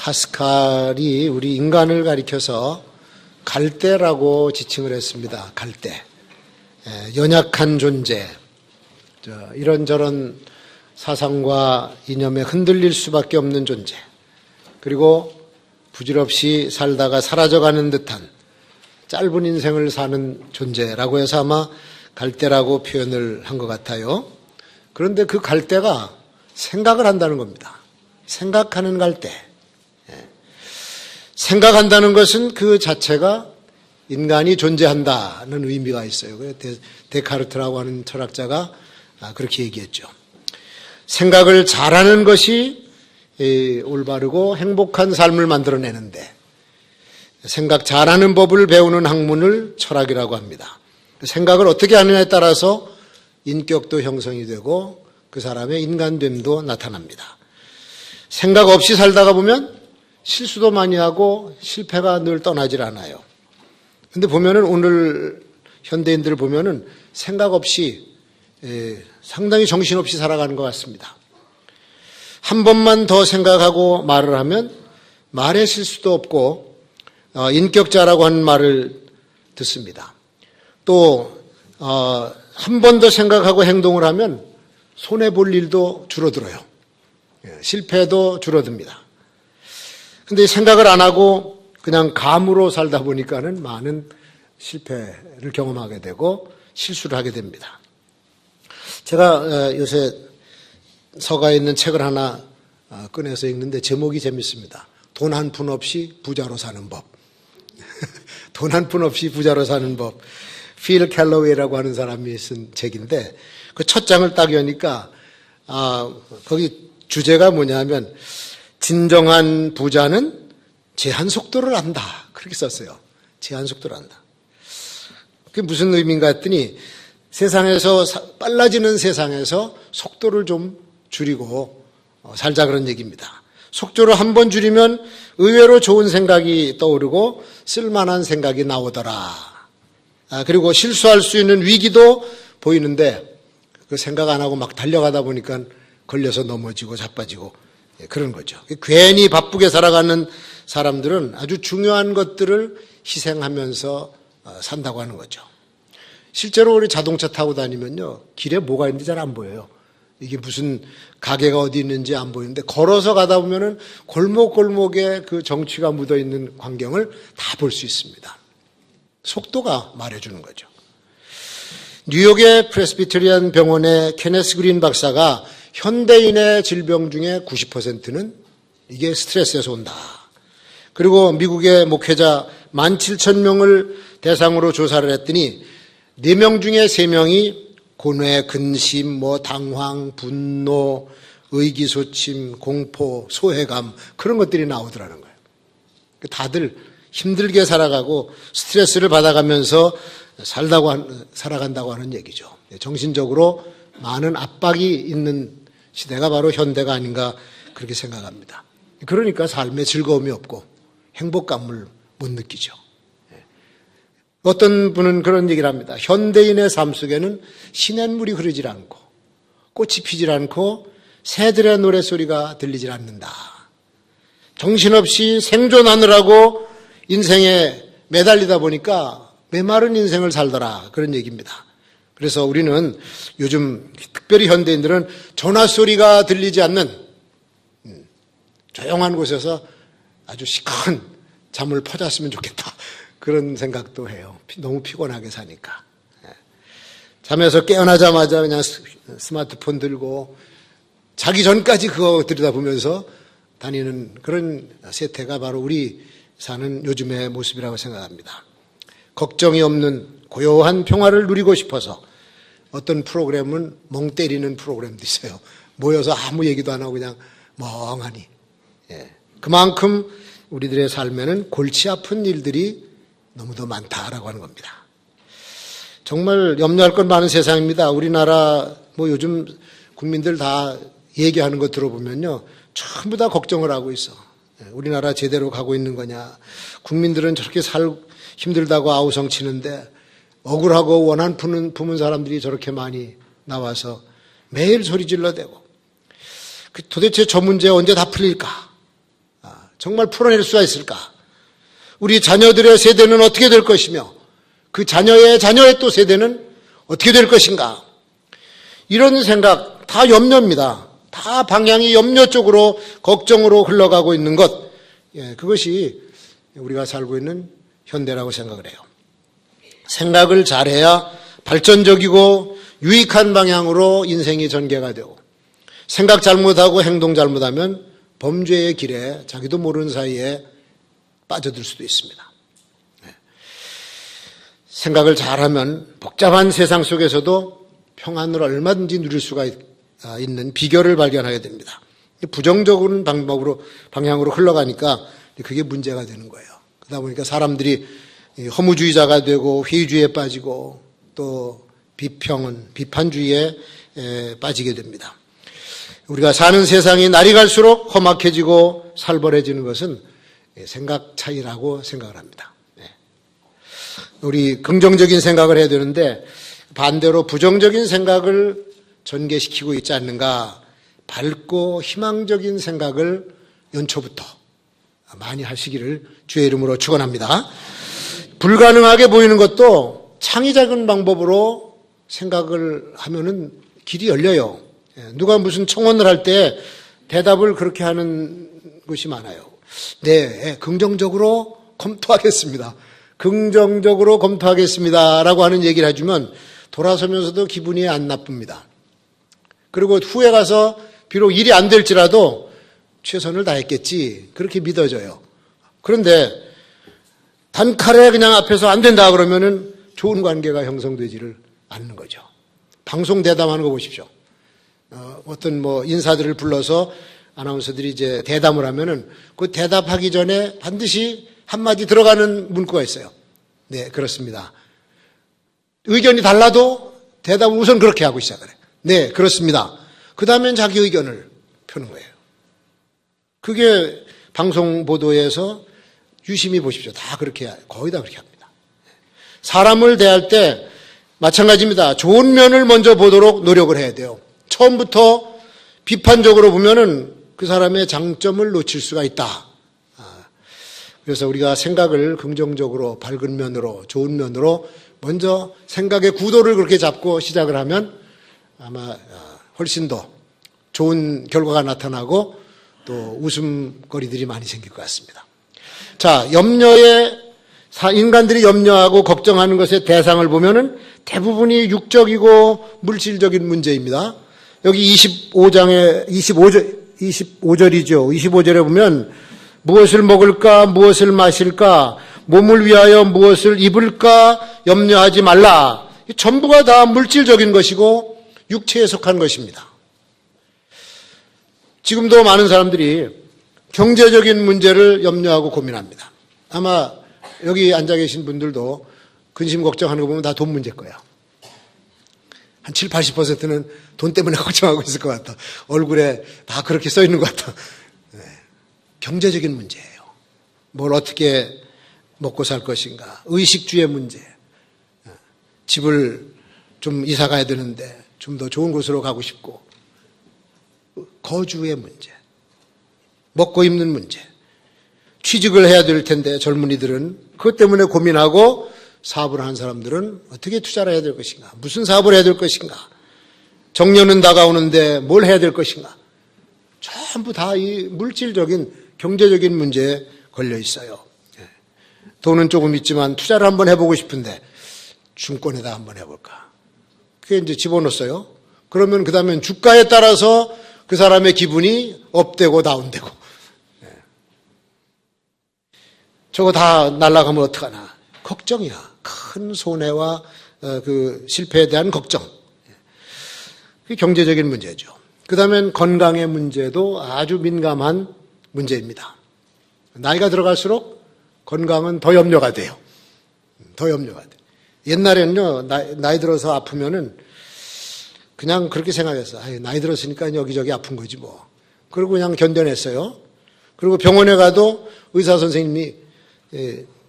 파스칼이 우리 인간을 가리켜서 갈대라고 지칭을 했습니다. 갈대. 연약한 존재. 이런저런 사상과 이념에 흔들릴 수밖에 없는 존재. 그리고 부질없이 살다가 사라져가는 듯한 짧은 인생을 사는 존재라고 해서 아마 갈대라고 표현을 한 것 같아요. 그런데 그 갈대가 생각을 한다는 겁니다. 생각하는 갈대. 생각한다는 것은 그 자체가 인간이 존재한다는 의미가 있어요. 데카르트라고 하는 철학자가 그렇게 얘기했죠. 생각을 잘하는 것이 올바르고 행복한 삶을 만들어내는데 생각 잘하는 법을 배우는 학문을 철학이라고 합니다. 생각을 어떻게 하느냐에 따라서 인격도 형성이 되고 그 사람의 인간됨도 나타납니다. 생각 없이 살다가 보면 실수도 많이 하고 실패가 늘 떠나질 않아요. 근데 보면은 오늘 현대인들을 보면은 생각 없이 상당히 정신없이 살아가는 것 같습니다. 한 번만 더 생각하고 말을 하면 말의 실수도 없고 인격자라고 하는 말을 듣습니다. 또 한 번 더 생각하고 행동을 하면 손해볼 일도 줄어들어요. 실패도 줄어듭니다. 근데 생각을 안 하고 그냥 감으로 살다 보니까는 많은 실패를 경험하게 되고 실수를 하게 됩니다. 제가 요새 서가에 있는 책을 하나 꺼내서 읽는데 제목이 재밌습니다. 돈 한 푼 없이 부자로 사는 법. 돈 한 푼 없이 부자로 사는 법. 필 캘러웨이라고 하는 사람이 쓴 책인데 그 첫 장을 딱 여니까 거기 주제가 뭐냐면 진정한 부자는 제한 속도를 안다. 그렇게 썼어요. 제한 속도를 안다. 그게 무슨 의미인가 했더니 세상에서 빨라지는 세상에서 속도를 좀 줄이고 살자 그런 얘기입니다. 속도를 한 번 줄이면 의외로 좋은 생각이 떠오르고 쓸만한 생각이 나오더라. 그리고 실수할 수 있는 위기도 보이는데 그 생각 안 하고 막 달려가다 보니까 걸려서 넘어지고 자빠지고 그런 거죠. 괜히 바쁘게 살아가는 사람들은 아주 중요한 것들을 희생하면서 산다고 하는 거죠. 실제로 우리 자동차 타고 다니면요, 길에 뭐가 있는지 잘 안 보여요. 이게 무슨 가게가 어디 있는지 안 보이는데 걸어서 가다 보면은 골목골목에 그 정취가 묻어 있는 광경을 다 볼 수 있습니다. 속도가 말해주는 거죠. 뉴욕의 프레스비테리안 병원의 케네스 그린 박사가 현대인의 질병 중에 90%는 이게 스트레스에서 온다. 그리고 미국의 목회자 17,000명을 대상으로 조사를 했더니 4명 중에 3명이 고뇌, 근심, 당황, 분노, 의기소침, 공포, 소외감 그런 것들이 나오더라는 거예요. 다들 힘들게 살아가고 스트레스를 받아가면서 살아간다고 하는 얘기죠. 정신적으로 많은 압박이 있는 시대가 바로 현대가 아닌가 그렇게 생각합니다. 그러니까 삶에 즐거움이 없고 행복감을 못 느끼죠. 어떤 분은 그런 얘기를 합니다. 현대인의 삶 속에는 시냇물이 흐르질 않고 꽃이 피질 않고 새들의 노랫소리가 들리질 않는다. 정신없이 생존하느라고 인생에 매달리다 보니까 메마른 인생을 살더라. 그런 얘기입니다. 그래서 우리는 요즘 특별히 현대인들은 전화 소리가 들리지 않는 조용한 곳에서 아주 시큰 잠을 퍼잤으면 좋겠다. 그런 생각도 해요. 너무 피곤하게 사니까. 잠에서 깨어나자마자 그냥 스마트폰 들고 자기 전까지 그거 들여다보면서 다니는 그런 세태가 바로 우리 사는 요즘의 모습이라고 생각합니다. 걱정이 없는 고요한 평화를 누리고 싶어서 어떤 프로그램은 멍 때리는 프로그램도 있어요. 모여서 아무 얘기도 안 하고 그냥 멍하니. 그만큼 우리들의 삶에는 골치 아픈 일들이 너무도 많다라고 하는 겁니다. 정말 염려할 건 많은 세상입니다. 우리나라 요즘 국민들 다 얘기하는 거 들어보면요, 전부 다 걱정을 하고 있어. 우리나라 제대로 가고 있는 거냐. 국민들은 저렇게 힘들다고 아우성치는데 억울하고 원한 품은 사람들이 저렇게 많이 나와서 매일 소리 질러대고 도대체 저 문제 언제 다 풀릴까? 정말 풀어낼 수가 있을까? 우리 자녀들의 세대는 어떻게 될 것이며 그 자녀의 또 세대는 어떻게 될 것인가? 이런 생각 다 염려입니다. 다 방향이 염려 쪽으로 걱정으로 흘러가고 있는 것. 그것이 우리가 살고 있는 현대라고 생각을 해요. 생각을 잘해야 발전적이고 유익한 방향으로 인생이 전개가 되고 생각 잘못하고 행동 잘못하면 범죄의 길에 자기도 모르는 사이에 빠져들 수도 있습니다. 생각을 잘하면 복잡한 세상 속에서도 평안을 얼마든지 누릴 수가 있는 비결을 발견하게 됩니다. 부정적인 방향으로 흘러가니까 그게 문제가 되는 거예요. 그러다 보니까 사람들이 허무주의자가 되고 회의주의에 빠지고 또 비판주의에 빠지게 됩니다. 우리가 사는 세상이 날이 갈수록 험악해지고 살벌해지는 것은 생각 차이라고 생각을 합니다. 우리 긍정적인 생각을 해야 되는데 반대로 부정적인 생각을 전개시키고 있지 않는가. 밝고 희망적인 생각을 연초부터 많이 하시기를 주의 이름으로 축원합니다. 불가능하게 보이는 것도 창의적인 방법으로 생각을 하면은 길이 열려요. 누가 무슨 청원을 할 때 대답을 그렇게 하는 것이 많아요. 네, 긍정적으로 검토하겠습니다. 긍정적으로 검토하겠습니다라고 하는 얘기를 해주면 돌아서면서도 기분이 안 나쁩니다. 그리고 후에 가서 비록 일이 안 될지라도 최선을 다했겠지 그렇게 믿어져요. 그런데 단칼에 그냥 앞에서 안 된다 그러면은 좋은 관계가 형성되지를 않는 거죠. 방송 대담하는 거 보십시오. 어떤 인사들을 불러서 아나운서들이 이제 대담을 하면은 그 대답하기 전에 반드시 한마디 들어가는 문구가 있어요. 네, 그렇습니다. 의견이 달라도 대답을 우선 그렇게 하고 시작을 해요. 네, 그렇습니다. 그 다음엔 자기 의견을 펴는 거예요. 그게 방송 보도에서 유심히 보십시오. 다 그렇게, 거의 다 그렇게 합니다. 사람을 대할 때 마찬가지입니다. 좋은 면을 먼저 보도록 노력을 해야 돼요. 처음부터 비판적으로 보면은 그 사람의 장점을 놓칠 수가 있다. 그래서 우리가 생각을 긍정적으로 밝은 면으로 좋은 면으로 먼저 생각의 구도를 그렇게 잡고 시작을 하면 아마 훨씬 더 좋은 결과가 나타나고 또 웃음거리들이 많이 생길 것 같습니다. 자, 인간들이 염려하고 걱정하는 것의 대상을 보면은 대부분이 육적이고 물질적인 문제입니다. 여기 25절이죠. 25절에 보면 무엇을 먹을까, 무엇을 마실까, 몸을 위하여 무엇을 입을까 염려하지 말라. 전부가 다 물질적인 것이고 육체에 속한 것입니다. 지금도 많은 사람들이 경제적인 문제를 염려하고 고민합니다. 아마 여기 앉아 계신 분들도 근심 걱정하는 거 보면 다 돈 문제일 거야. 한 7, 80%는 돈 때문에 걱정하고 있을 것 같다. 얼굴에 다 그렇게 써 있는 것 같다. 네. 경제적인 문제예요. 뭘 어떻게 먹고 살 것인가. 의식주의 문제. 집을 좀 이사 가야 되는데 좀 더 좋은 곳으로 가고 싶고. 거주의 문제. 먹고 입는 문제. 취직을 해야 될 텐데 젊은이들은 그것 때문에 고민하고 사업을 하는 사람들은 어떻게 투자를 해야 될 것인가? 무슨 사업을 해야 될 것인가? 정년은 다가오는데 뭘 해야 될 것인가? 전부 다 이 물질적인 경제적인 문제에 걸려 있어요. 돈은 조금 있지만 투자를 한번 해보고 싶은데 증권에다 한번 해볼까? 그게 이제 집어넣었어요. 그러면 그 다음엔 주가에 따라서 그 사람의 기분이 업되고 다운되고. 저거 다 날아가면 어떡하나. 걱정이야. 큰 손해와 그 실패에 대한 걱정. 그게 경제적인 문제죠. 그 다음엔 건강의 문제도 아주 민감한 문제입니다. 나이가 들어갈수록 건강은 더 염려가 돼요. 더 염려가 돼. 옛날에는요, 나이 들어서 아프면은 그냥 그렇게 생각했어. 나이 들었으니까 여기저기 아픈 거지 뭐. 그리고 그냥 견뎌냈어요. 그리고 병원에 가도 의사 선생님이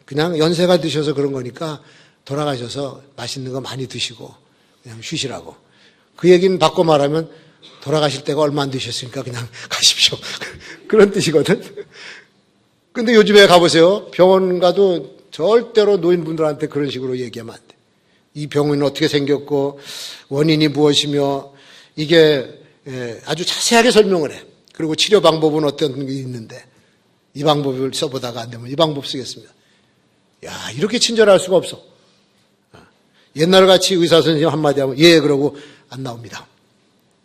그냥 연세가 드셔서 그런 거니까 돌아가셔서 맛있는 거 많이 드시고 그냥 쉬시라고. 그 얘기는 바꿔 말하면 돌아가실 때가 얼마 안 되셨으니까 그냥 가십시오. 그런 뜻이거든. 근데 요즘에 가보세요. 병원 가도 절대로 노인분들한테 그런 식으로 얘기하면 안 돼. 이 병은 어떻게 생겼고 원인이 무엇이며 이게 아주 자세하게 설명을 해. 그리고 치료 방법은 어떤 게 있는데 이 방법을 써보다가 안 되면 이 방법 쓰겠습니다. 야, 이렇게 친절할 수가 없어. 옛날같이 의사 선생님 한마디 하면 예 그러고 안 나옵니다.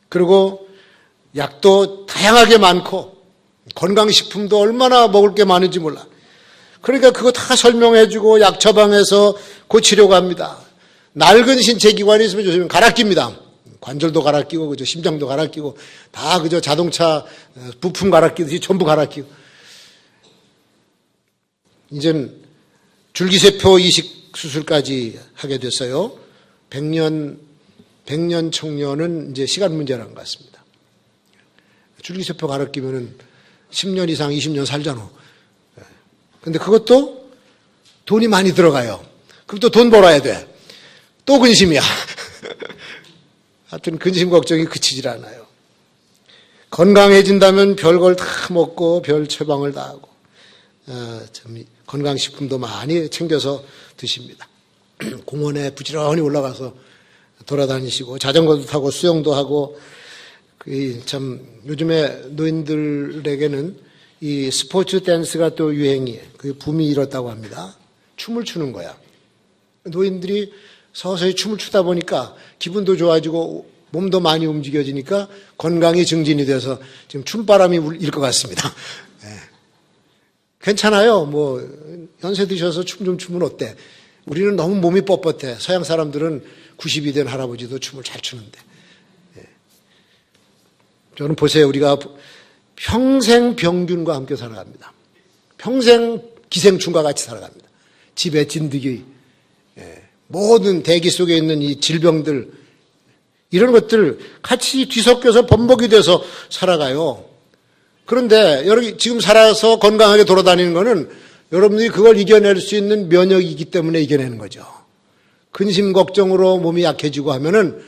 그리고 약도 다양하게 많고 건강식품도 얼마나 먹을 게 많은지 몰라. 그러니까 그거 다 설명해주고 약 처방해서 고치려고 합니다. 낡은 신체 기관이 있으면 요즘은 갈아 낍니다. 관절도 갈아 끼고 그저 심장도 갈아 끼고 다 그저 자동차 부품 갈아 끼듯이 전부 갈아 끼고. 이젠 줄기세포 이식 수술까지 하게 됐어요. 100년 청년은 이제 시간 문제라는 것 같습니다. 줄기세포 갈아 끼면은 10년 이상 20년 살잖아. 근데 그것도 돈이 많이 들어가요. 그럼 또 돈 벌어야 돼. 또 근심이야. 하여튼 근심 걱정이 그치질 않아요. 건강해진다면 별걸 다 먹고 별 처방을 다 하고 건강식품도 많이 챙겨서 드십니다. 공원에 부지런히 올라가서 돌아다니시고 자전거도 타고 수영도 하고 참 요즘에 노인들에게는 이 스포츠 댄스가 또 유행이에요. 그 붐이 일었다고 합니다. 춤을 추는 거야. 노인들이 서서히 춤을 추다 보니까 기분도 좋아지고 몸도 많이 움직여지니까 건강이 증진이 돼서 지금 춤바람이 일 것 같습니다. 네. 괜찮아요. 뭐 연세 드셔서 춤 좀 추면 어때? 우리는 너무 몸이 뻣뻣해. 서양 사람들은 90이 된 할아버지도 춤을 잘 추는데. 네. 저는 보세요. 우리가 평생 병균과 함께 살아갑니다. 평생 기생충과 같이 살아갑니다. 집에 진드기, 모든 대기 속에 있는 이 질병들, 이런 것들 같이 뒤섞여서 범벅이 돼서 살아가요. 그런데 여러분 지금 살아서 건강하게 돌아다니는 거는 여러분들이 그걸 이겨낼 수 있는 면역이기 때문에 이겨내는 거죠. 근심 걱정으로 몸이 약해지고 하면은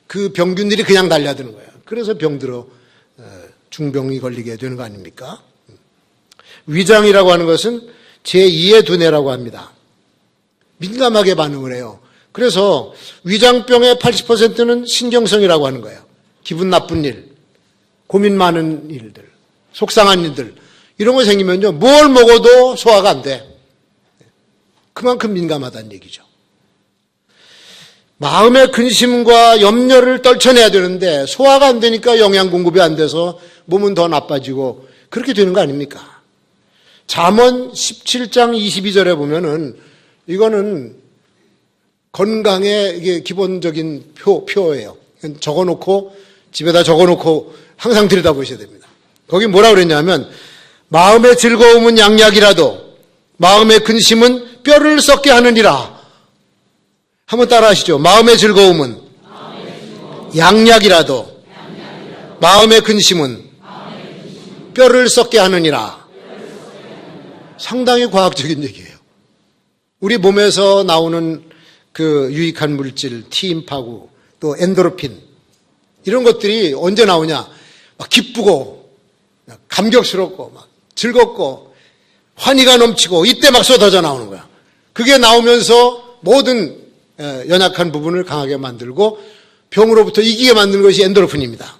그 병균들이 그냥 달려드는 거예요. 그래서 병들어 중병이 걸리게 되는 거 아닙니까? 위장이라고 하는 것은 제2의 두뇌라고 합니다. 민감하게 반응을 해요. 그래서 위장병의 80%는 신경성이라고 하는 거예요. 기분 나쁜 일, 고민 많은 일들, 속상한 일들 이런 거 생기면요. 뭘 먹어도 소화가 안 돼. 그만큼 민감하다는 얘기죠. 마음의 근심과 염려를 떨쳐내야 되는데 소화가 안 되니까 영양 공급이 안 돼서 몸은 더 나빠지고 그렇게 되는 거 아닙니까? 잠언 17장 22절에 보면은 이거는 건강의 이게 기본적인 표예요. 적어놓고 집에다 적어놓고 항상 들여다보셔야 됩니다. 거기 뭐라 그랬냐면 마음의 즐거움은 양약이라도 마음의 근심은 뼈를 썩게 하느니라. 한번 따라하시죠. 마음의 즐거움은 양약이라도 마음의 근심은 뼈를 썩게 하느니라. 상당히 과학적인 얘기예요. 우리 몸에서 나오는 그 유익한 물질, 티임파구, 또 엔도르핀 이런 것들이 언제 나오냐? 막 기쁘고 감격스럽고 막 즐겁고 환희가 넘치고 이때 막 쏟아져 나오는 거야. 그게 나오면서 모든 연약한 부분을 강하게 만들고 병으로부터 이기게 만드는 것이 엔도르핀입니다.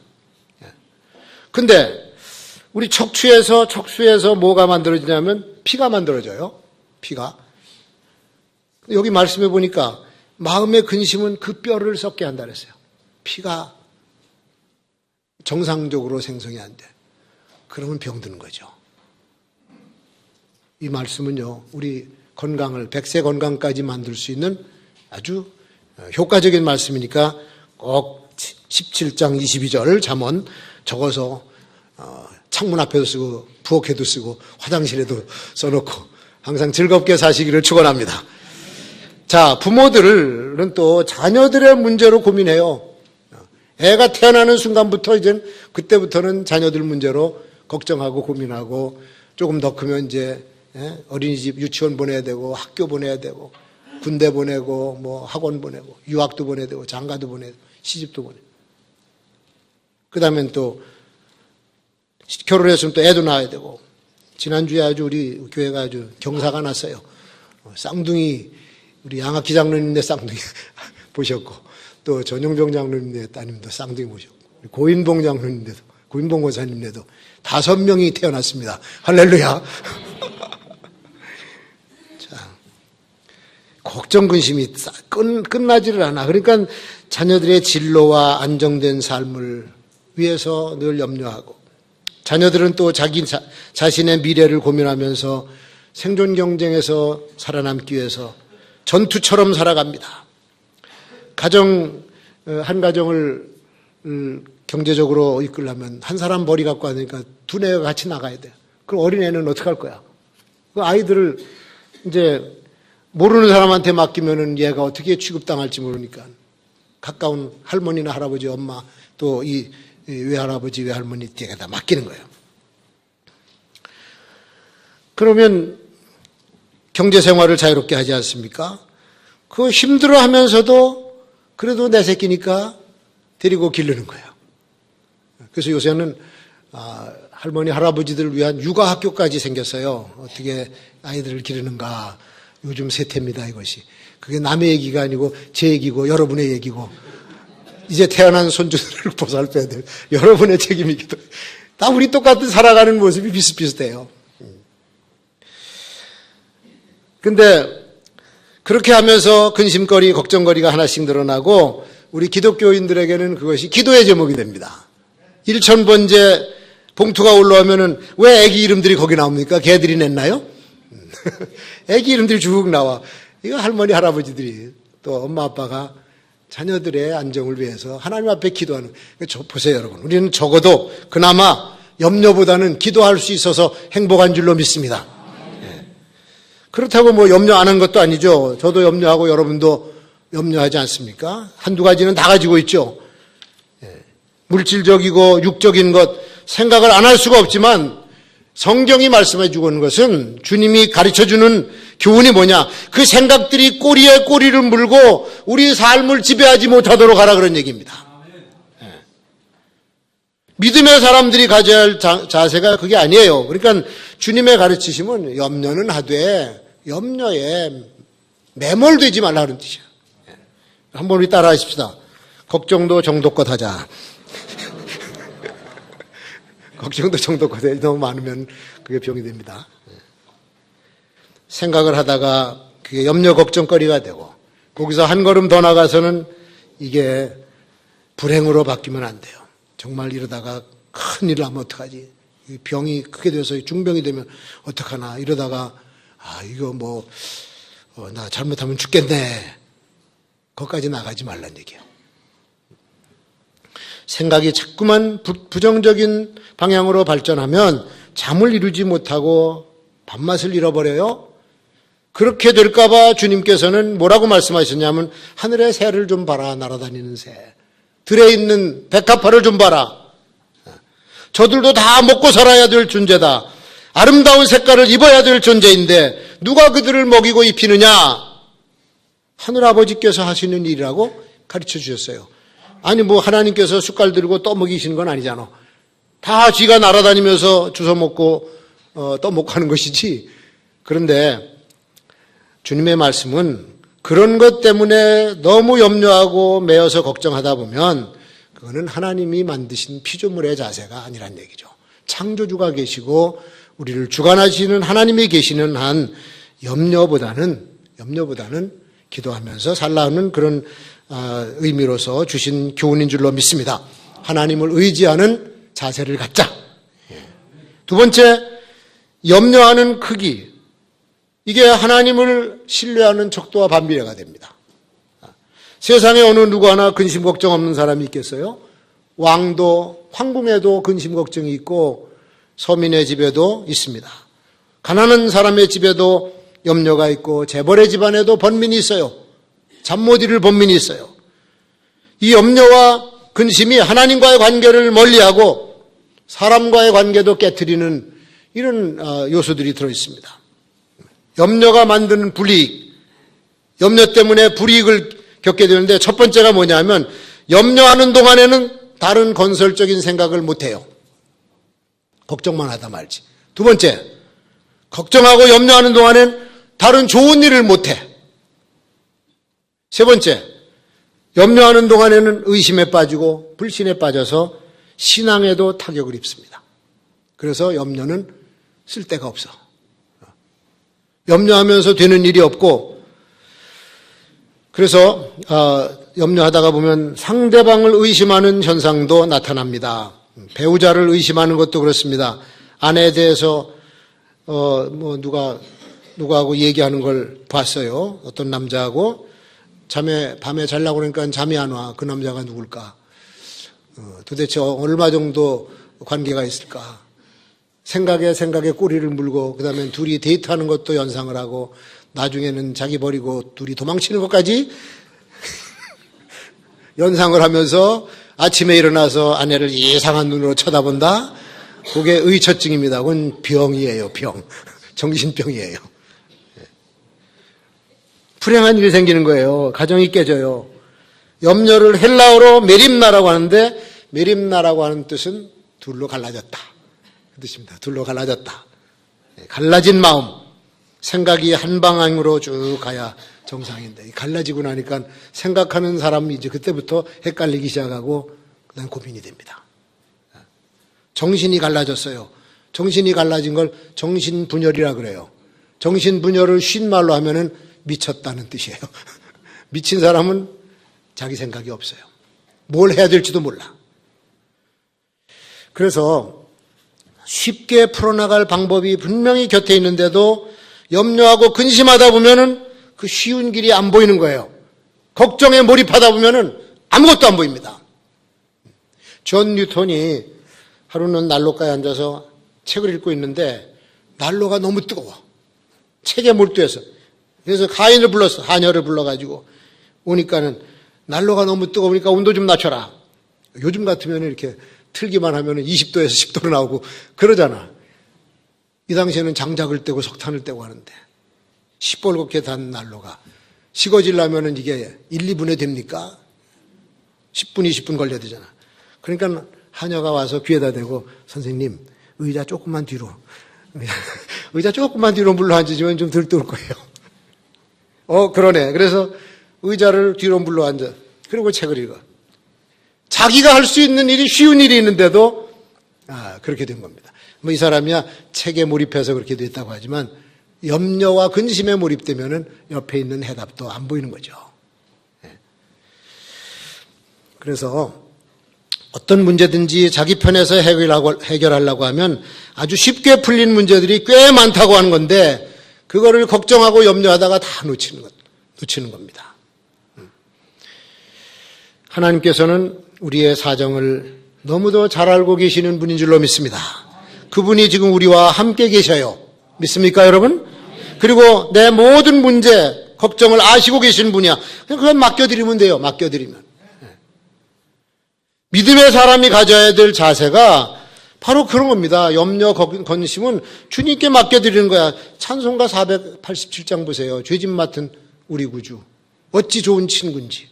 근데 우리 척추에서 뭐가 만들어지냐면 피가 만들어져요. 피가. 여기 말씀해 보니까 마음의 근심은 그 뼈를 썩게 한다 그랬어요. 피가 정상적으로 생성이 안 돼. 그러면 병드는 거죠. 이 말씀은요, 우리 건강을, 100세 건강까지 만들 수 있는 아주 효과적인 말씀이니까 꼭 17장 22절 잠언 적어서 창문 앞에도 쓰고 부엌에도 쓰고 화장실에도 써놓고 항상 즐겁게 사시기를 축원합니다. 자, 부모들은 또 자녀들의 문제로 고민해요. 애가 태어나는 순간부터 이제 그때부터는 자녀들 문제로 걱정하고 고민하고 조금 더 크면 이제 어린이집 유치원 보내야 되고 학교 보내야 되고 군대 보내고 뭐 학원 보내고 유학도 보내야 되고 장가도 보내야 되고 시집도 보내고 그 다음엔 또 결혼했으면 또 애도 낳아야 되고 지난주에 아주 우리 교회가 아주 경사가 났어요. 쌍둥이, 우리 양학기 장로님네 쌍둥이 보셨고, 또 전용병 장로님네 따님도 쌍둥이 보셨고, 고인봉 장로님네도, 고인봉 권사님네도 5명이 태어났습니다. 할렐루야. 자, 걱정, 근심이 끝나지를 않아. 그러니까 자녀들의 진로와 안정된 삶을 위해서 늘 염려하고, 자녀들은 또 자기 자신의 미래를 고민하면서 생존 경쟁에서 살아남기 위해서 전투처럼 살아갑니다. 한 가정을 경제적으로 이끌려면 한 사람 머리 갖고 하니까 두뇌가 같이 나가야 돼요. 그럼 어린애는 어떻게 할 거야? 그 아이들을 이제 모르는 사람한테 맡기면은 얘가 어떻게 취급당할지 모르니까 가까운 할머니나 할아버지, 엄마, 또 이 외할아버지, 외할머니 댁에다 맡기는 거예요. 그러면 경제생활을 자유롭게 하지 않습니까? 그거 힘들어 하면서도 그래도 내 새끼니까 데리고 기르는 거예요. 그래서 요새는 할머니, 할아버지들을 위한 육아학교까지 생겼어요. 어떻게 아이들을 기르는가. 요즘 세태입니다, 이것이. 그게 남의 얘기가 아니고 제 얘기고 여러분의 얘기고 이제 태어난 손주들을 보살펴야 될 여러분의 책임이기도 해요. 다 우리 똑같은 살아가는 모습이 비슷비슷해요. 근데 그렇게 하면서 근심거리, 걱정거리가 하나씩 늘어나고 우리 기독교인들에게는 그것이 기도의 제목이 됩니다. 1000번째 봉투가 올라오면은 왜 애기 이름들이 거기 나옵니까? 개들이 냈나요? 애기 이름들이 쭉 나와. 이거 할머니, 할아버지들이 또 엄마, 아빠가 자녀들의 안정을 위해서 하나님 앞에 기도하는. 보세요, 여러분. 우리는 적어도 그나마 염려보다는 기도할 수 있어서 행복한 줄로 믿습니다. 그렇다고 뭐 염려 안 한 것도 아니죠. 저도 염려하고 여러분도 염려하지 않습니까? 한두 가지는 다 가지고 있죠. 물질적이고 육적인 것 생각을 안 할 수가 없지만 성경이 말씀해 주고 있는 것은 주님이 가르쳐주는 교훈이 뭐냐? 그 생각들이 꼬리에 꼬리를 물고 우리 삶을 지배하지 못하도록 하라 그런 얘기입니다. 믿음의 사람들이 가져야 할 자세가 그게 아니에요. 그러니까 주님의 가르치심은 염려는 하되 염려에 매몰되지 말라 그런 뜻이에요. 한번 우리 따라 하십시다. 걱정도 정도껏 하자. 걱정도 정도껏 해. 너무 많으면 그게 병이 됩니다. 생각을 하다가 그게 염려 걱정거리가 되고 거기서 한 걸음 더 나가서는 이게 불행으로 바뀌면 안 돼요. 정말 이러다가 큰일 나면 어떡하지? 병이 크게 돼서 중병이 되면 어떡하나? 이러다가 이거 나 잘못하면 죽겠네. 거기까지 나가지 말란 얘기예요. 생각이 자꾸만 부정적인 방향으로 발전하면 잠을 이루지 못하고 밥맛을 잃어버려요. 그렇게 될까봐 주님께서는 뭐라고 말씀하셨냐면 하늘의 새를 좀 봐라. 날아다니는 새. 들에 있는 백합화를 좀 봐라. 저들도 다 먹고 살아야 될 존재다. 아름다운 색깔을 입어야 될 존재인데 누가 그들을 먹이고 입히느냐? 하늘아버지께서 하시는 일이라고 가르쳐 주셨어요. 아니 하나님께서 숟갈 들고 떠먹이시는 건 아니잖아. 다 쥐가 날아다니면서 주워 먹고 떠먹고 하는 것이지. 그런데 주님의 말씀은 그런 것 때문에 너무 염려하고 매여서 걱정하다 보면 그거는 하나님이 만드신 피조물의 자세가 아니란 얘기죠. 창조주가 계시고 우리를 주관하시는 하나님이 계시는 한 염려보다는 기도하면서 살라는 그런 의미로서 주신 교훈인 줄로 믿습니다. 하나님을 의지하는 자세를 갖자. 두 번째, 염려하는 크기. 이게 하나님을 신뢰하는 척도와 반비례가 됩니다. 세상에 어느 누구 하나 근심 걱정 없는 사람이 있겠어요? 왕도, 황궁에도 근심 걱정이 있고 서민의 집에도 있습니다. 가난한 사람의 집에도 염려가 있고 재벌의 집안에도 번민이 있어요. 잠 못 이룰 번민이 있어요. 이 염려와 근심이 하나님과의 관계를 멀리하고 사람과의 관계도 깨트리는 이런 요소들이 들어있습니다. 염려가 만드는 불이익, 염려 때문에 불이익을 겪게 되는데 첫 번째가 뭐냐면 염려하는 동안에는 다른 건설적인 생각을 못해요. 걱정만 하다 말지. 두 번째, 걱정하고 염려하는 동안엔 다른 좋은 일을 못해. 세 번째, 염려하는 동안에는 의심에 빠지고 불신에 빠져서 신앙에도 타격을 입습니다. 그래서 염려는 쓸데가 없어. 염려하면서 되는 일이 없고, 그래서 염려하다가 보면 상대방을 의심하는 현상도 나타납니다. 배우자를 의심하는 것도 그렇습니다. 아내에 대해서 누구하고 얘기하는 걸 봤어요. 어떤 남자하고 밤에 자려고 그러니까 잠이 안 와. 그 남자가 누굴까? 도대체 얼마 정도 관계가 있을까? 생각에 꼬리를 물고, 그 다음에 둘이 데이트하는 것도 연상을 하고, 나중에는 자기 버리고 둘이 도망치는 것까지 연상을 하면서 아침에 일어나서 아내를 이상한 눈으로 쳐다본다? 그게 의처증입니다. 그건 병이에요, 병. 정신병이에요. 불행한 일이 생기는 거예요. 가정이 깨져요. 염려를 헬라어로 메림나라고 하는데, 메림나라고 하는 뜻은 둘로 갈라졌다. 그 뜻입니다. 둘로 갈라졌다. 갈라진 마음. 생각이 한 방향으로 쭉 가야 정상인데, 갈라지고 나니까 생각하는 사람이 이제 그때부터 헷갈리기 시작하고, 그 다음 고민이 됩니다. 정신이 갈라졌어요. 정신이 갈라진 걸 정신분열이라 그래요. 정신분열을 쉰 말로 하면은 미쳤다는 뜻이에요. 미친 사람은 자기 생각이 없어요. 뭘 해야 될지도 몰라. 그래서 쉽게 풀어나갈 방법이 분명히 곁에 있는데도 염려하고 근심하다 보면은 그 쉬운 길이 안 보이는 거예요. 걱정에 몰입하다 보면은 아무것도 안 보입니다. 존 뉴턴이 하루는 난로가에 앉아서 책을 읽고 있는데 난로가 너무 뜨거워. 책에 몰두해서. 그래서 하녀를 불러가지고 오니까는 난로가 너무 뜨거우니까 온도 좀 낮춰라. 요즘 같으면 이렇게 틀기만 하면 20도에서 10도로 나오고 그러잖아. 이 당시에는 장작을 떼고 석탄을 떼고 하는데 시뻘겋게 단 난로가 식어지려면 이게 1, 2분에 됩니까? 10분, 20분 걸려야 되잖아. 그러니까 하녀가 와서 귀에다 대고 선생님 의자 조금만 뒤로 물러 앉으시면 좀 덜 뜨울 거예요. 그러네. 그래서 의자를 뒤로 물러 앉아. 그리고 책을 읽어. 자기가 할 수 있는 일이 쉬운 일이 있는데도 그렇게 된 겁니다. 이 사람이야 책에 몰입해서 그렇게 됐다고 하지만 염려와 근심에 몰입되면은 옆에 있는 해답도 안 보이는 거죠. 그래서 어떤 문제든지 자기 편에서 해결하려고 하면 아주 쉽게 풀린 문제들이 꽤 많다고 하는 건데 그거를 걱정하고 염려하다가 다 놓치는 겁니다. 하나님께서는 우리의 사정을 너무도 잘 알고 계시는 분인 줄로 믿습니다. 그분이 지금 우리와 함께 계셔요. 믿습니까, 여러분? 그리고 내 모든 문제, 걱정을 아시고 계신 분이야. 그냥 맡겨드리면 돼요. 맡겨드리면. 믿음의 사람이 가져야 될 자세가 바로 그런 겁니다. 염려, 근심은 주님께 맡겨드리는 거야. 찬송가 487장 보세요. 죄짐 맡은 우리 구주. 어찌 좋은 친구인지.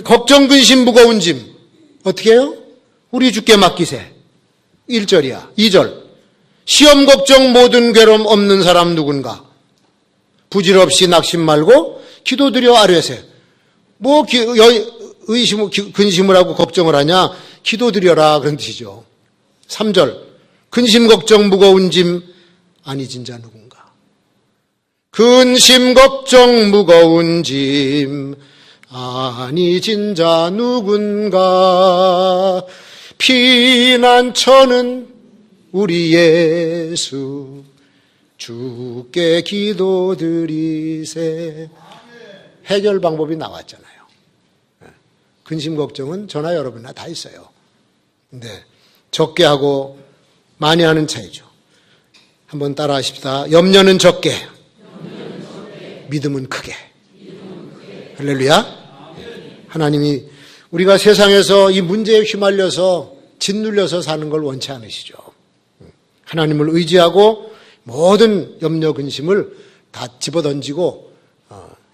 걱정, 근심, 무거운 짐. 어떻게 해요? 우리 주께 맡기세. 1절이야. 2절. 시험, 걱정, 모든 괴로움 없는 사람 누군가. 부질없이 낙심 말고 기도드려 아뢰세. 근심을 하고 걱정을 하냐? 기도드려라. 그런 뜻이죠. 3절. 근심, 걱정, 무거운 짐 아니 진자 누군가. 근심, 걱정, 무거운 짐 아니 진자 누군가. 피난처는 우리 예수 주께 기도드리세. 해결 방법이 나왔잖아요. 근심 걱정은 저나 여러분이나 다 있어요. 근데 적게 하고 많이 하는 차이죠. 한번 따라 하십시다. 염려는 적게, 믿음은 크게. 할렐루야. 하나님이 우리가 세상에서 이 문제에 휘말려서 짓눌려서 사는 걸 원치 않으시죠. 하나님을 의지하고 모든 염려 근심을 다 집어던지고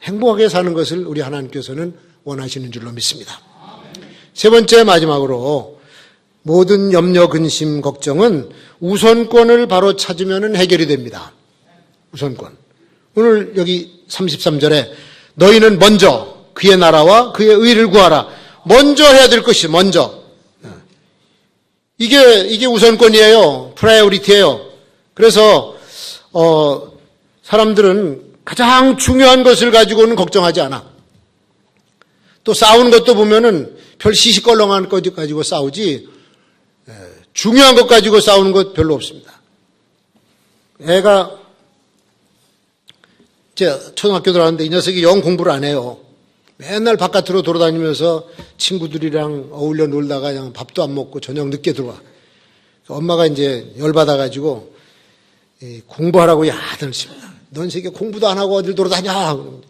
행복하게 사는 것을 우리 하나님께서는 원하시는 줄로 믿습니다. 세 번째 마지막으로 모든 염려, 근심, 걱정은 우선권을 바로 찾으면 해결이 됩니다. 우선권. 오늘 여기 33절에 너희는 먼저 그의 나라와 그의 의를 구하라. 먼저 해야 될 것이 먼저. 이게 우선권이에요. 프라이오리티예요. 그래서 사람들은 가장 중요한 것을 가지고는 걱정하지 않아. 또 싸우는 것도 보면은 별 시시껄렁한 것 가지고 싸우지 중요한 것 가지고 싸우는 것 별로 없습니다. 애가 이제 초등학교 들어갔는데 이 녀석이 영 공부를 안 해요. 맨날 바깥으로 돌아다니면서 친구들이랑 어울려 놀다가 그냥 밥도 안 먹고 저녁 늦게 들어와. 엄마가 이제 열받아가지고 공부하라고 야단칩니다. 넌 새끼 공부도 안 하고 어딜 돌아다녀.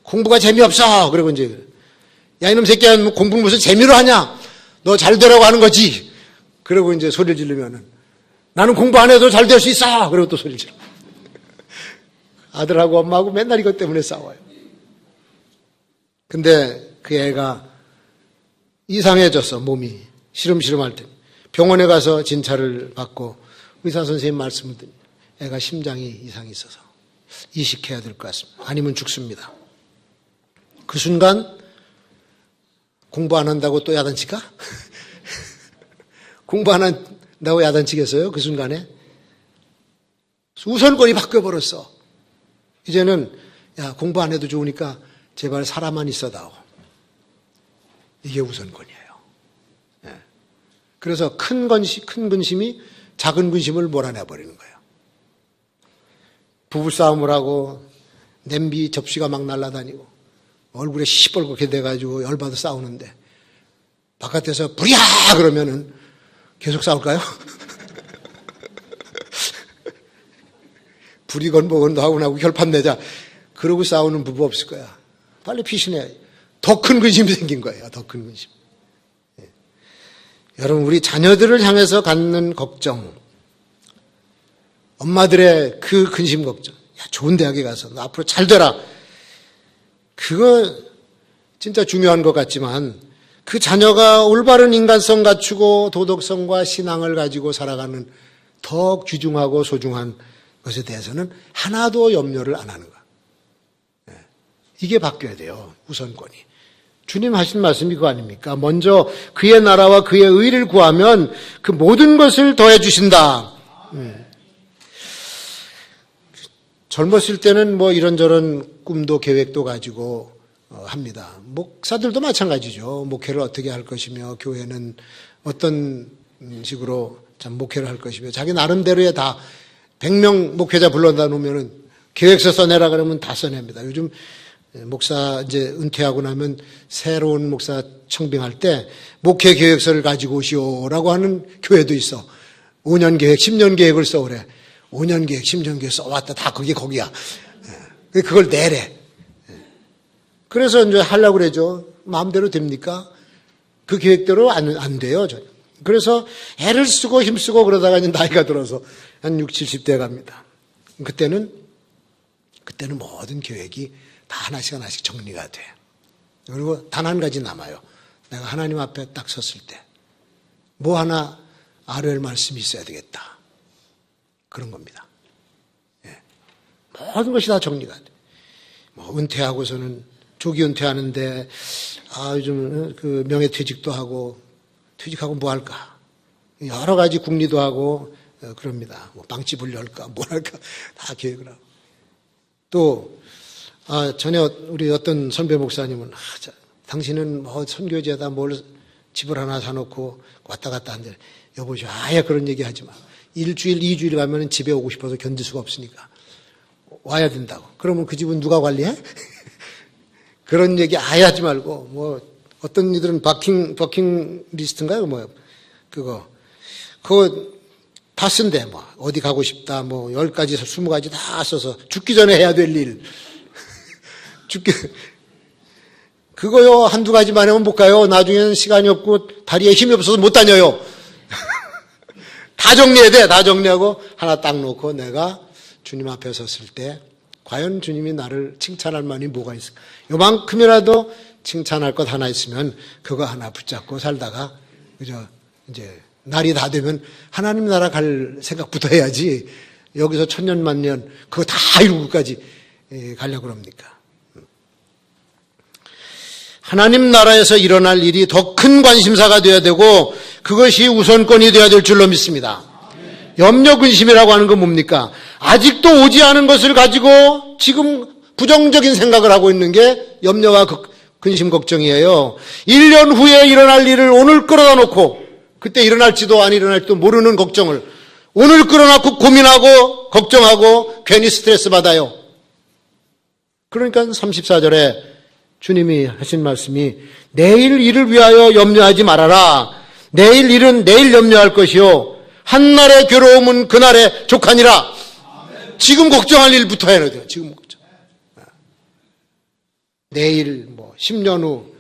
공부가 재미없어. 그리고 이제 야 이놈 새끼야 공부는 무슨 재미로 하냐. 너 잘 되라고 하는 거지. 그러고 이제 소리를 지르면은 나는 공부 안 해도 잘 될 수 있어. 그리고 또 소리를 질러. 아들하고 엄마하고 맨날 이것 때문에 싸워요. 근데 그 애가 이상해졌어. 몸이 시름시름할 때 병원에 가서 진찰을 받고 의사 선생님 말씀을 듣니 애가 심장이 이상이 있어서 이식해야 될 것 같습니다. 아니면 죽습니다. 그 순간 공부 안 한다고 또 야단칠까? 공부 안 한다고 야단치겠어요? 그 순간에 우선권이 바뀌어버렸어. 이제는 야 공부 안 해도 좋으니까 제발 살아만 있어다오. 이게 우선권이에요. 네. 그래서 큰 근심이 작은 근심을 몰아내버리는 거예요. 부부싸움을 하고 냄비 접시가 막 날아다니고 얼굴에 시뻘겋게 돼가지고 열받아 싸우는데 바깥에서 불이야 그러면은 계속 싸울까요? 불이건 뭐건 하고 결판 내자 그러고 싸우는 부부 없을 거야. 빨리 피신해. 더 큰 근심이 생긴 거예요. 더 큰 근심. 예. 여러분 우리 자녀들을 향해서 갖는 걱정, 엄마들의 그 근심 걱정. 야 좋은 대학에 가서 너 앞으로 잘 되라. 그거 진짜 중요한 것 같지만 그 자녀가 올바른 인간성 갖추고 도덕성과 신앙을 가지고 살아가는 더 귀중하고 소중한 것에 대해서는 하나도 염려를 안 하는 거야. 이게 바뀌어야 돼요. 우선권이. 주님 하신 말씀이 그거 아닙니까? 먼저 그의 나라와 그의 의를 구하면 그 모든 것을 더해 주신다. 젊었을 때는 뭐 이런저런 꿈도 계획도 가지고 합니다. 목사들도 마찬가지죠. 목회를 어떻게 할 것이며 교회는 어떤 식으로 참 목회를 할 것이며 자기 나름대로의 다 100명 목회자 불러다 놓으면은 계획서 써내라 그러면 다 써냅니다. 요즘 목사 이제 은퇴하고 나면 새로운 목사 청빙할 때 목회 계획서를 가지고 오시오라고 하는 교회도 있어. 5년 계획, 10년 계획을 써오래. 5년 계획, 10년 계획 써왔다. 다 그게 거기야. 그걸 내래. 그래서 이제 하려고 그러죠. 마음대로 됩니까? 그 계획대로 안 돼요. 그래서 애를 쓰고 힘쓰고 그러다가 이제 나이가 들어서 한 60, 70대 갑니다. 그때는 모든 계획이 다 하나씩 정리가 돼. 그리고 단 한 가지 남아요. 내가 하나님 앞에 딱 섰을 때 뭐 하나 알아야 말씀이 있어야 되겠다. 그런 겁니다. 예. 모든 것이 다 정리가 돼. 뭐 은퇴하고서는 조기 은퇴하는데 요즘 그 명예퇴직도 하고 퇴직하고 뭐 할까? 여러 가지 궁리도 하고 그럽니다. 뭐 빵집을 열까 뭘 할까 다 계획을 하고 또 전에 우리 어떤 선배 목사님은 당신은 뭐 선교제에다 뭘 집을 하나 사놓고 왔다 갔다 한대. 여보시오 아예 그런 얘기 하지 마. 일주일 2주일 가면 집에 오고 싶어서 견딜 수가 없으니까 와야 된다고. 그러면 그 집은 누가 관리해? 그런 얘기 아예 하지 말고 뭐 어떤 이들은 버킹 리스트인가요? 뭐 그거 다 쓴대. 뭐 어디 가고 싶다 뭐 10가지 20가지 다 써서 죽기 전에 해야 될 일. 그거요 한두 가지만 하면 못 가요. 나중에는 시간이 없고 다리에 힘이 없어서 못 다녀요. 다 정리해야 돼. 다 정리하고 하나 딱 놓고 내가 주님 앞에 섰을 때 과연 주님이 나를 칭찬할 만이 뭐가 있을까? 요만큼이라도 칭찬할 것 하나 있으면 그거 하나 붙잡고 살다가 그저 이제 날이 다 되면 하나님 나라 갈 생각부터 해야지 여기서 천년만년 그거 다 이루고까지 가려고 그럽니까? 하나님 나라에서 일어날 일이 더 큰 관심사가 되어야 되고 그것이 우선권이 되어야 될 줄로 믿습니다. 염려 근심이라고 하는 건 뭡니까? 아직도 오지 않은 것을 가지고 지금 부정적인 생각을 하고 있는 게 염려와 근심 걱정이에요. 1년 후에 일어날 일을 오늘 끌어다 놓고 그때 일어날지도 안 일어날지도 모르는 걱정을 오늘 끌어놓고 고민하고 걱정하고 괜히 스트레스 받아요. 그러니까 34절에 주님이 하신 말씀이 내일 일을 위하여 염려하지 말아라. 내일 일은 내일 염려할 것이요 한날의 괴로움은 그날의 족하니라. 지금 걱정할 일부터 해야 돼요. 지금 걱정. 내일 10년 후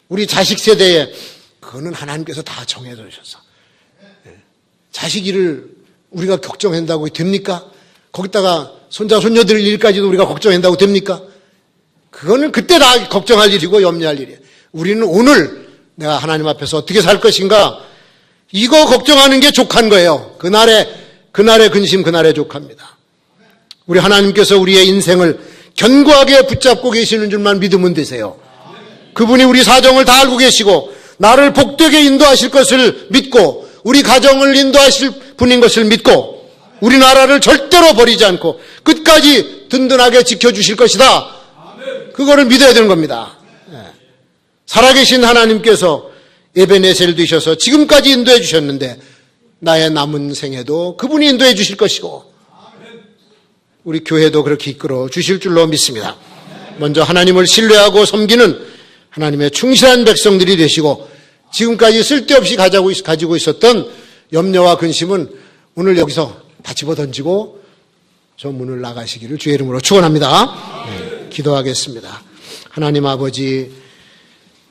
우리 자식 세대에 그거는 하나님께서 다 정해 두셔서 자식 일을 우리가 걱정한다고 됩니까? 거기다가 손자 손녀들 일까지도 우리가 걱정한다고 됩니까? 그거는 그때 다 걱정할 일이고 염려할 일이에요. 우리는 오늘 내가 하나님 앞에서 어떻게 살 것인가 이거 걱정하는 게 족한 거예요. 그날의 근심, 그날의 족합니다. 우리 하나님께서 우리의 인생을 견고하게 붙잡고 계시는 줄만 믿으면 되세요. 그분이 우리 사정을 다 알고 계시고 나를 복되게 인도하실 것을 믿고 우리 가정을 인도하실 분인 것을 믿고 우리나라를 절대로 버리지 않고 끝까지 든든하게 지켜주실 것이다. 그거를 믿어야 되는 겁니다. 살아계신 하나님께서 에베네셀 되셔서 지금까지 인도해 주셨는데 나의 남은 생에도 그분이 인도해 주실 것이고 우리 교회도 그렇게 이끌어 주실 줄로 믿습니다. 먼저 하나님을 신뢰하고 섬기는 하나님의 충실한 백성들이 되시고 지금까지 쓸데없이 가지고 있었던 염려와 근심은 오늘 여기서 다 집어던지고 저 문을 나가시기를 주의 이름으로 축원합니다. 기도하겠습니다. 하나님 아버지,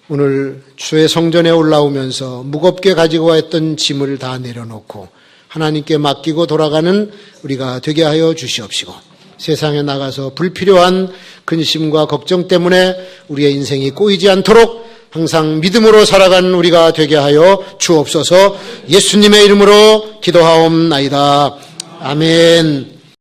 오늘 주의 성전에 올라오면서 무겁게 가지고 왔던 짐을 다 내려놓고 하나님께 맡기고 돌아가는 우리가 되게 하여 주시옵시고 세상에 나가서 불필요한 근심과 걱정 때문에 우리의 인생이 꼬이지 않도록 항상 믿음으로 살아가는 우리가 되게 하여 주옵소서. 예수님의 이름으로 기도하옵나이다. 아멘.